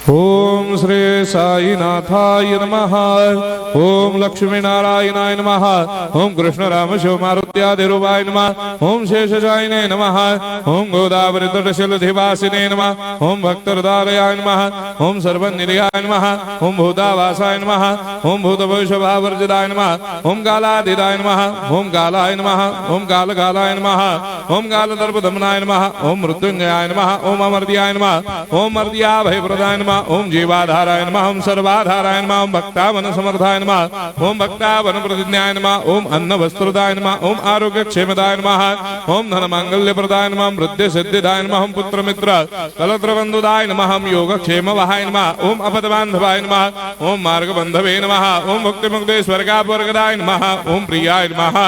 ओम श्री साईनाथाय नमः। ओम लक्ष्मी नारायणाय नमः। ओम कृष्ण राम शिव मारुत्यादिरूपाय नमः। ओम शेषजायिने नमः। ओम गोदावरी तटशिलधिवासिने नमः। ओम भक्तहृदयाय नमः। ओम सर्वनिलयाय नमः। ओम भूतावासाय नमः। ओम भूतभविष्यभावर्जिताय नमः। ओम कालाधीराय नमः। ओम कालाय नमः। ओम कालकालाय नमः। ओम कालदर्पदमनाय नमः। ओम मृत्युंजयाय नमः। ओम अमर्त्याय नमः। ओम मर्त्याभयप्रदाय नमः। ओम जीवाधाराय नमः। ओम सर्वाधाराय नमः। ओम भक्तावन समर्थाय नमः। ओम भक्तावन प्रतिज्ञाय नमः। ओम अन्न वस्त्रदाय नमः। ओम आरोग्य क्षेमदाय नमः। ओम धन मांगल्य प्रदाय नमः। ओम वृद्धि सिद्धिदाय नमः। ओम पुत्र मित्र कलत्र बंधुदाय नमः। ओम योग क्षेम वहाय नमः। ओम अपद बांधवाय नमः। ओम मार्ग बंधवे नमः। ओम भक्ति मुक्ति स्वर्गापवर्गदाय नमः। ओम प्रियाय नमः।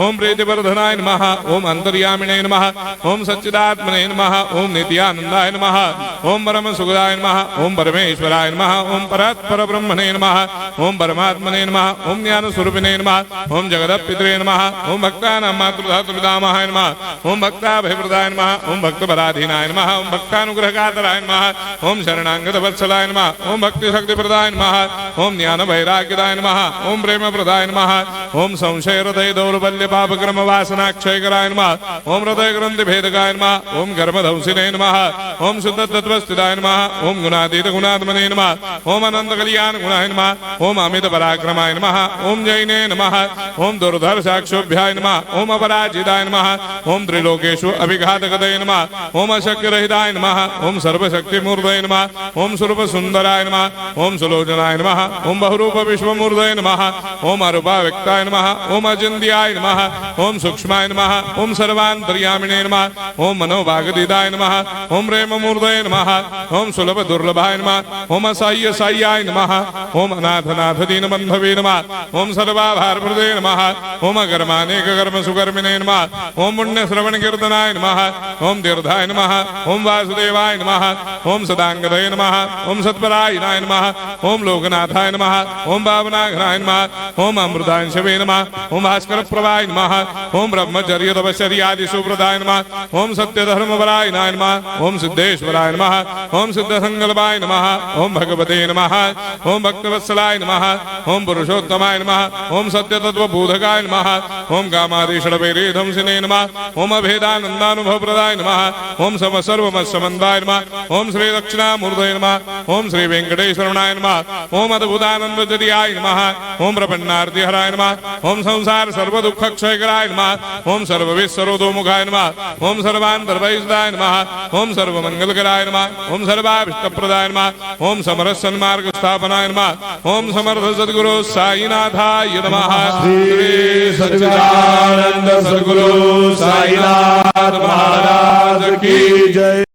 ओम प्रीतिवर्धनाय नमः। ओम अंतर्यामिने नमः। ओम सच्चिदात्मने नमः। ओम नित्यानंदाय नमः। ओम परम सुखदाय नमः। ओम परमेश्वराय नमः। ओम परात्पर ब्रह्मणे नमः। ओम परमात्मने नमः। ओम ज्ञान स्वरूपिणे नमः। ओम जगदपितरे नमः। ओम भक्तानां मातृधातुर्दामाय नमः। ओम भक्ताभयप्रदाय नमः। ओम भक्तपराधीनाय नमः। ओम भक्तानुग्रहकातराय नमः। ओम शरणागत वत्सलाय नमः। ओम भक्ति शक्ति प्रदाय नमः। ओम ज्ञान वैराग्यदाय नमः। ओम प्रेम प्रदाय नमः। ओम संशय हृदय दौर्बल्य पापक्रम वासना क्षयकराय नमः। ओम हृदय ग्रंथि भेदकाय नमः। ओम कर्मधंसिने नमः। ओम शुद्ध तत्वस्थिताय नमः। ओम गुणातीत गुणात्मने नमः। ओम अनंत कल्याण गुणाय नमः। ओम अमित पराक्रमाय नमः। ओम जैने नमः। ओम दुर्धर साक्षोभ्याय नमः। ओम अपराजिताय नमः। ओम त्रिलोकेषु अभिघातगतये नमः। ओम अशक्य रहिताय नमः। ओम सर्वशक्ति मूर्तये नमः। ओम स्वरूप सुंदराय नमः। ओम सुलोचनाय नमः। ओम बहुरूप विश्वमूर्तये नमः। ओम अरूपाव्यक्ताय नमः। ओम अचिन्त्याय नमः। ओम सूक्ष्माय नमः। ओम सर्वान्तर्यामिने नमः। ओम मनोभागदिदाय नमः। ओम प्रेम मूर्तये नमः। ओम सुलभ दुर्लभाय नमः। ओम असह्य सह्याय नमः। ओम अनाथनाथ दीन बंधवे नमः। ओम सर्वाभारप्रदे नमः। ओम अकर्मानेक कर्म सुकर्मिणे नमः। ओम पुण्य श्रवण कीर्तनाय नमः। ओम तीर्थाय नमः। ओम वासुदेवाय नमः। ओम सदांगदये नमः। ओम सत्परायणाय नमः। ओम लोकनाथाय नमः। ओम पावनाघ्नाय नमः। ओम अमृतांशवे नमः। ओम भास्कर प्रभाय नमः। ओम ब्रह्मचर्य तपश्चर्यादि सुप्रदाय नमः। ओम सत्य धर्मपरायणाय नमः। ओम सिद्धेश्वराय नमः। ओम सिद्ध संकल्पाय नमः। ओम भगवते नमः। ओम भक्तवत्सलाय नमः। ओम पुरुषोत्तमाय नमः। ओम सत्य तत्व बोधकाय नमः। ओम कामादिषडवैरेधंसिने नमः। ओम अभेदानंदानुभव प्रदाय नमः। ओम सम सर्वमस्समन्दाय नमः। ओम श्री दक्षिणामूर्तये नमः। ओम श्री वेंकटेश्वरनाय नमः। ओम अद्भुतानंदजर्याय नमः। ओम प्रपन्नार्ति हराय नमः। ओम संसार सर्व दुख क्षयकराय नमः। ओम सर्वविद सर्वतोमुखाय नमः। ओम सर्वान्तर्वैसदाय नमः। ओम सर्वमंगलकराय नमः। ओम सर्वाभीष्टप्रदाय नमः। ओम समरस सन्मार्ग स्थापनाय नमः। ओम समर्थ सद्गुरु साईनाथाय नमः। श्री सच्चिदानंद सद्गुरु साईनाथ महाराज की जय।